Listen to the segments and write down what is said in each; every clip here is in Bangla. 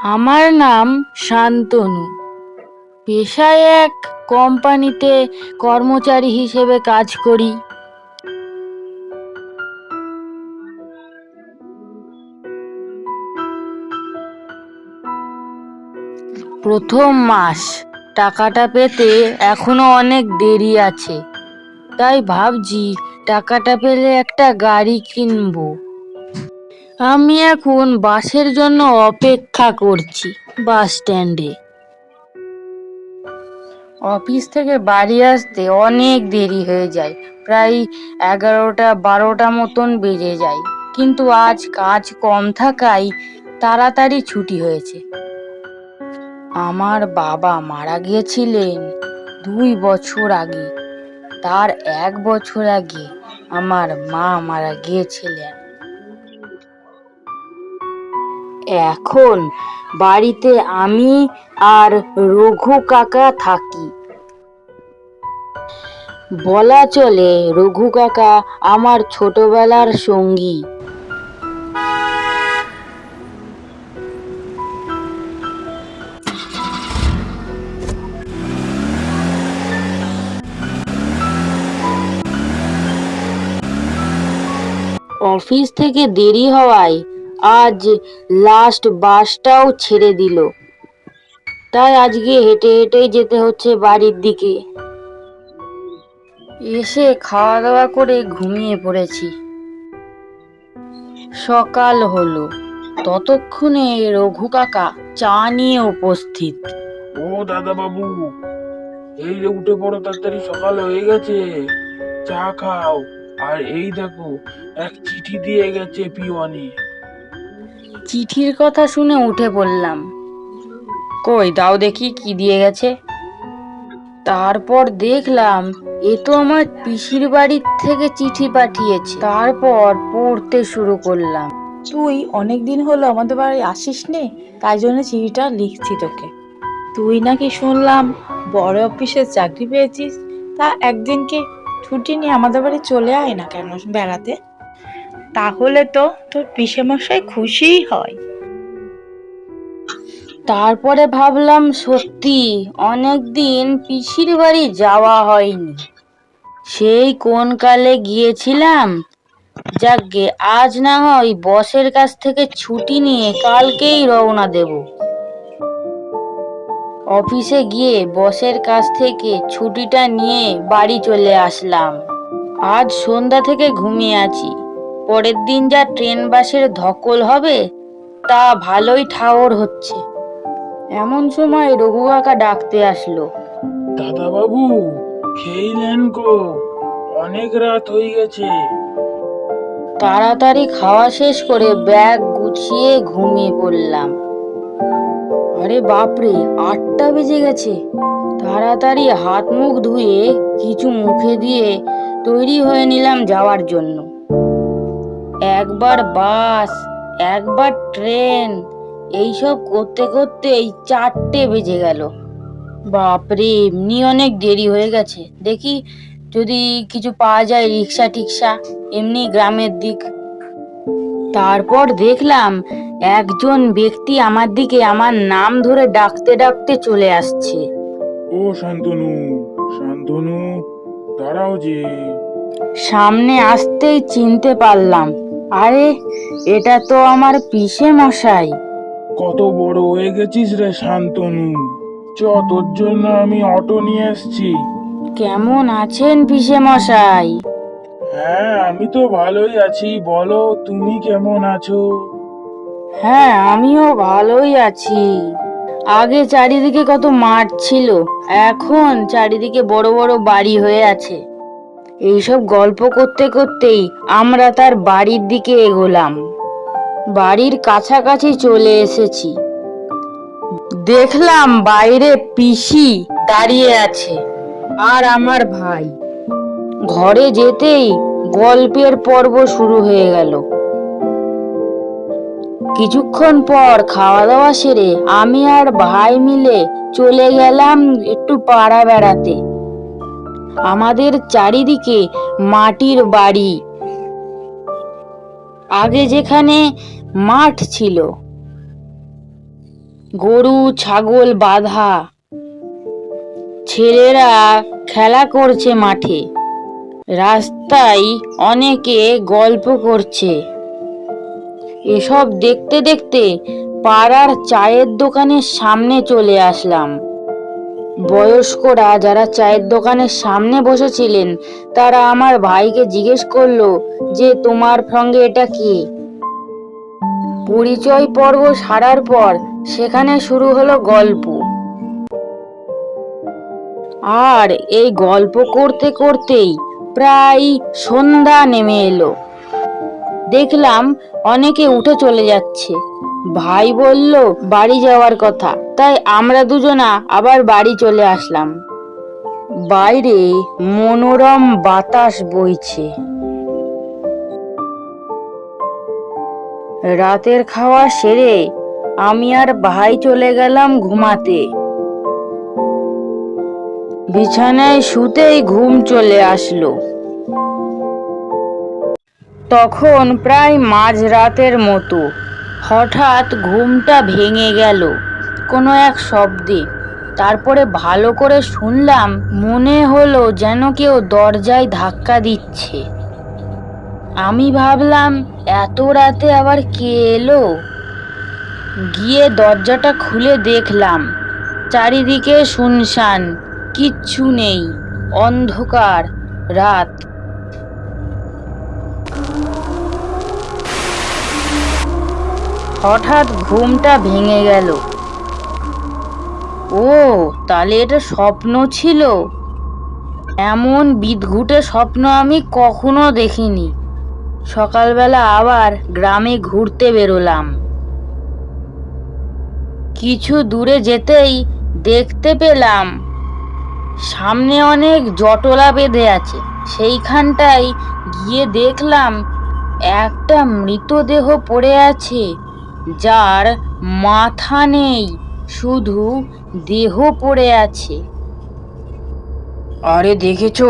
আমার নাম শান্তনু। পেশায় এক কোম্পানিতে কর্মচারী হিসেবে কাজ করি। প্রথম মাস, টাকাটা পেতে এখনো অনেক দেরি আছে, তাই ভাবছি টাকাটা পেলে একটা গাড়ি কিনবো। আমি এখন বাসের জন্য অপেক্ষা করছি বাস স্ট্যান্ডে। অফিস থেকে বাড়ি আসতে অনেক দেরি হয়ে যায়, প্রায় 11টা 12টা মতন বেজে যায়। কিন্তু আজ কাজ কম থাকায় তাড়াতাড়ি ছুটি হয়েছে। আমার বাবা মারা গিয়েছিলেন 2 বছর আগে। তার 1 বছর আগে আমার মা মারা গিয়েছিলেন। এখন বাড়িতে আমি আর রঘু কাকা থাকি। বলা চলে রঘু কাকা আমার ছোটবেলার সঙ্গী। অফিস থেকে দেরি হওয়ায় আজ লাস্ট বাসটাও ছেড়ে দিল, তাই আজকে হেঁটে হেঁটেই যেতে হচ্ছে বাড়ির দিকে। এসে খাওয়া দাওয়া করে ঘুমিয়ে পড়েছি। সকাল হলো, ততক্ষণে রঘু কাকা চা নিয়ে উপস্থিত। ও দাদা বাবু, এই যে উঠে পড়ো, তাড়াতাড়ি সকাল হয়ে গেছে, চা খাও। আর এই দেখো, এক চিঠি দিয়ে গেছে পিওনি। চিঠির কথা শুনে উঠে পড়লাম। কই দাও দেখি কি দিয়ে গেছে। তারপর দেখলাম এ তো আমার পিসির বাড়ির থেকে চিঠি পাঠিয়েছে। তারপর পড়তে শুরু করলাম। তুই অনেকদিন হলো আমাদের বাড়ি আসিস নে, তাই জন্য চিঠিটা লিখছি তোকে। তুই নাকি শুনলাম বড় অফিসে চাকরি পেয়েছিস, তা একদিনকে ছুটি নিয়ে আমাদের বাড়ি চলে আয় না কেন বেড়াতে। তাহলে তো তোর পিসেমশাই খুশিই হয়। তারপরে ভাবলাম সত্যি অনেকদিন পিসির বাড়ি যাওয়া হয়নি। সেই কোন কালে গিয়েছিলাম। যাকগে, আজ না হয় বসের কাছ থেকে ছুটি নিয়ে কালকেই রওনা দেব। অফিসে গিয়ে বসের কাছ থেকে ছুটিটা নিয়ে বাড়ি চলে আসলাম। আজ সন্ধ্যা থেকে ঘুমিয়ে আছি। পরের দিন যা ট্রেন বাসের ধকল হবে তা ভালোই ঠাওর হচ্ছে। এমন সময় রঘু কাকা ডাকতে আসলো। দাদা বাবু, খেইলেন গো, অনেক রাত হয়ে গেছে। তাড়াতাড়ি খাওয়া শেষ করে ব্যাগ গুছিয়ে ঘুমিয়ে পড়লাম। আরে বাপরে, 8টা বেজে গেছে। তাড়াতাড়ি হাত মুখ ধুয়ে কিছু মুখে দিয়ে তৈরি হয়ে নিলাম যাওয়ার জন্য। একবার বাস, একবার ট্রেন, এইসব করতে করতেই 4টে বেজে গেল। বাপরে, এমনি অনেক দেরি হয়ে গেছে। দেখি যদি কিছু পাওয়া যায়, রিক্সা টিক্সা, এমনি গ্রামের দিক। তারপর দেখলাম একজন ব্যক্তি আমার দিকে আমার নাম ধরে ডাকতে ডাকতে চলে আসছে। ও শান্তনু, শান্তনু, দাঁড়াও যে। সামনে আসতেই চিনতে পারলাম, আরে এটা তো আমার পিসে মশাই। কত বড় হয়ে গেছিস রে শান্তনু। চ, তোর জন্য আমি অটো নিয়ে এসছি। কেমন আছেন পিসে মশাই? হ্যাঁ, আমি তো ভালোই আছি। বলো, তুমি কেমন আছো? হ্যাঁ, আমিও ভালোই আছি। আগে চারিদিকে কত মাঠ ছিল, এখন চারিদিকে বড় বড় বাড়ি হয়ে আছে। এইসব গল্প করতে করতেই আমরা তার বাড়ির দিকে এগোলাম। বাড়ির কাছাকাছি চলে এসেছি। দেখলাম বাইরে পিসি দাঁড়িয়ে আছে আর আমার ভাই। ঘরে যেতেই গল্পের পর্ব শুরু হয়ে গেল। কিছুক্ষণ পর খাওয়া দাওয়া সেরে আমি আর ভাই মিলে চলে গেলাম একটু পাড়া বেড়াতে। আমাদের চারিদিকে মাটির বাড়ি। আগে যেখানে মাঠ ছিল গরু ছাগল বাঁধা, ছেলেরা খেলা করছে মাঠে, রাস্তায় অনেকে গল্প করছে। এসব দেখতে দেখতে পাড়ার চায়ের দোকানের সামনে চলে আসলাম। বয়স্করা যারা চায়ের দোকানের সামনে বসেছিলেন তারা আমার ভাইকে জিজ্ঞেস করলো যে তোমার সঙ্গে এটা কে। পরিচয় পর্ব সারার পর সেখানে শুরু হলো গল্প। আর এই গল্প করতে করতেই প্রায় সন্ধ্যা নেমে এলো। দেখলাম অনেকে উঠে চলে যাচ্ছে। ভাই বলল বাড়ি যাওয়ার কথা, তাই আমরা দুজনা আবার বাড়ি চলে আসলাম। বাইরে মনোরম বাতাস বইছে। রাতের খাওয়া সেরে আমি আর ভাই চলে গেলাম ঘুমাতে। বিছানায় শুতেই ঘুম চলে আসলো। তখন প্রায় মাঝরাতের মতো। হঠাৎ ঘুমটা ভেঙে গেল কোনো এক শব্দে। তারপরে ভালো করে শুনলাম, মনে হলো যেন কেউ দরজায় ধাক্কা দিচ্ছে। আমি ভাবলাম এত রাতে আবার কে এলো। গিয়ে দরজাটা খুলে দেখলাম চারিদিকে শুনশান, কিচ্ছু নেই, অন্ধকার রাত। হঠাৎ ঘুমটা ভেঙে গেল। ও তাহলে এটা স্বপ্ন ছিল? এমন বিদঘুটে স্বপ্ন আমি কখনো দেখিনি। সকালবেলা আবার গ্রামে ঘুরতে বেরোলাম। কিছু দূরে যেতেই দেখতে পেলাম সামনে অনেক জটলা বেঁধে আছে। সেইখানটায় গিয়ে দেখলাম একটা মৃতদেহ পড়ে আছে, যার মাথা নেই, শুধু দেহ পড়ে আছে। আরে দেখেছো,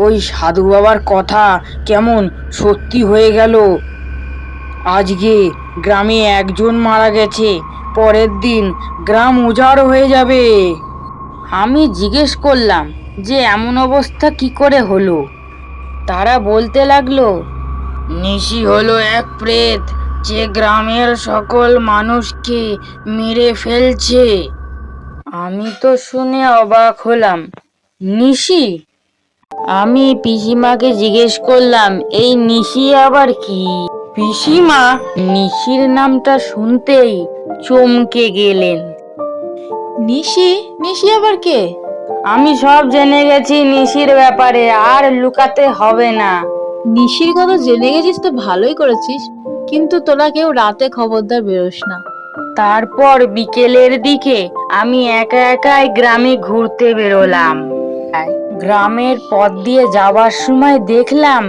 ওই সাধু বাবার কথা কেমন সত্যি হয়ে গেল। আজকে গ্রামে একজন মারা গেছে, পরের দিন গ্রাম উজাড় হয়ে যাবে। আমি জিজ্ঞেস করলাম যে এমন অবস্থা কি করে হলো। তারা বলতে লাগলো, নিশি হলো এক প্রেত যে গ্রামের সকল মানুষকে মেরে ফেলছে। আমি তো শুনে অবাক হলাম। নিশি? আমি পিসিমাকে জিজ্ঞেস করলাম, এই নিশি আবার কি? পিসিমা নিশির নামটা শুনতেই চমকে গেলেন। নিশি? নিশি আবার কে? আমি সব জেনে গেছি নিশির ব্যাপারে, আর লুকাতে হবে না। নিশির কথা জেনে গেছিস তো ভালোই করেছিস, কিন্তু তোরা কেউ রাতে খবরদার বেরোস না। তারপর বিকেলের দিকে আমি একা একাই গ্রামে ঘুরতে বেরোলাম। গ্রামের পথ দিয়ে যাওয়ার সময় দেখলাম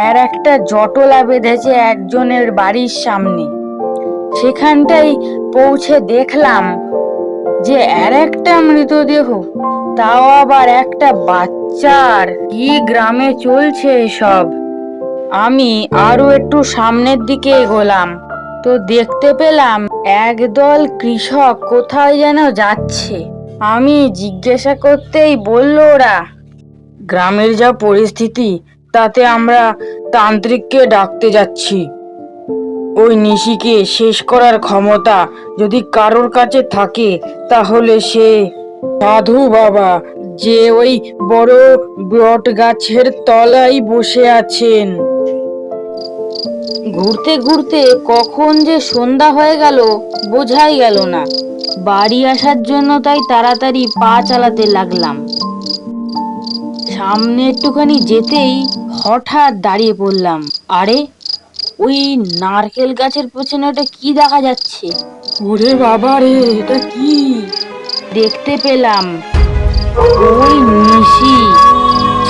এর একটা জটলা বেঁধেছে একজনের বাড়ির সামনে। সেখানটাই পৌঁছে দেখলাম যে এর একটা মৃতদেহ, তাও আবার একটা বাচ্চার। কি গ্রামে চলছে এসব। আমি আরো একটু সামনের দিকে এগোলাম তো দেখতে পেলাম একদল কৃষক কোথায় যেন যাচ্ছে। আমি জিজ্ঞাসা করতেই বলল ওরা, গ্রামের যা পরিস্থিতি তাতে আমরা তান্ত্রিককে ডাকতে যাচ্ছি। ওই নিশিকে শেষ করার ক্ষমতা যদি কারোর কাছে থাকে তাহলে সে সাধু বাবা, যে ওই বড় বট গাছের তলায় বসে আছেন। ঘুরতে ঘুরতে কখন যে সন্ধ্যা হয়ে গেল বোঝাই গেল না। বাড়ি আসার জন্য তাই তাড়াতাড়ি পা চালাতে লাগলাম। সামনে একটুখানি যেতেই হঠাৎ দাঁড়িয়ে পড়লাম। আরে ওই নারকেল গাছের পেছনে ওটা কি দেখা যাচ্ছে? ওরে বাবা রে, এটা কি? দেখতে পেলাম ওই নিশি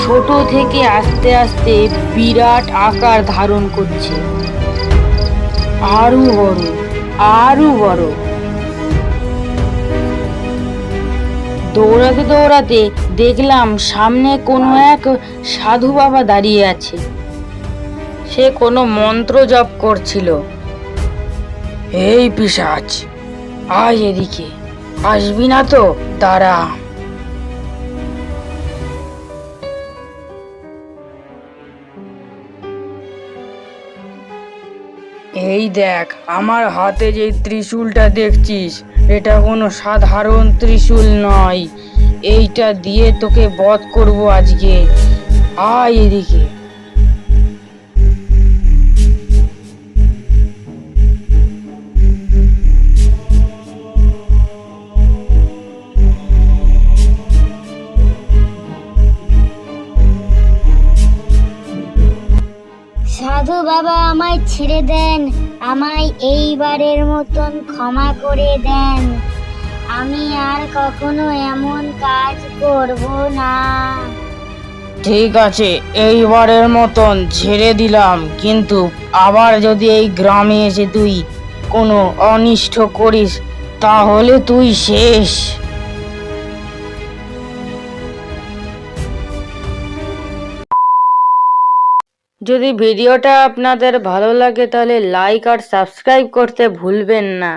ছোট থেকে আস্তে আস্তে বিরাট আকার ধারণ করছে, আরো বড়, আরো বড়। দৌড়াতে দৌড়াতে দেখলাম সামনে কোনো এক সাধু বাবা দাঁড়িয়ে আছে। সে কোনো মন্ত্র জপ করছিল। এই পিশাচ, আয় এদিকে। আসবি না তো? দাঁড়া। এই দেখ, আমার হাতে যে ত্রিশূলটা দেখছিস, এটা কোনো সাধারণ ত্রিশূল নয়। এইটা দিয়ে তোকে বধ করব আজকে। আয় এদিকে। সাধু বাবা, আমায় ছেড়ে দেন, আমায় এইবারের মতন ক্ষমা করে দেন। আমি আর কখনো এমন কাজ করব না। ঠিক আছে, এইবারের মতন ছেড়ে দিলাম, কিন্তু আবার যদি এই গ্রামে এসে তুই কোনো অনিষ্ট করিস, তাহলে তুই শেষ। যদি ভিডিওটা আপনাদের ভালো লাগে তাহলে লাইক আর সাবস্ক্রাইব করতে ভুলবেন না।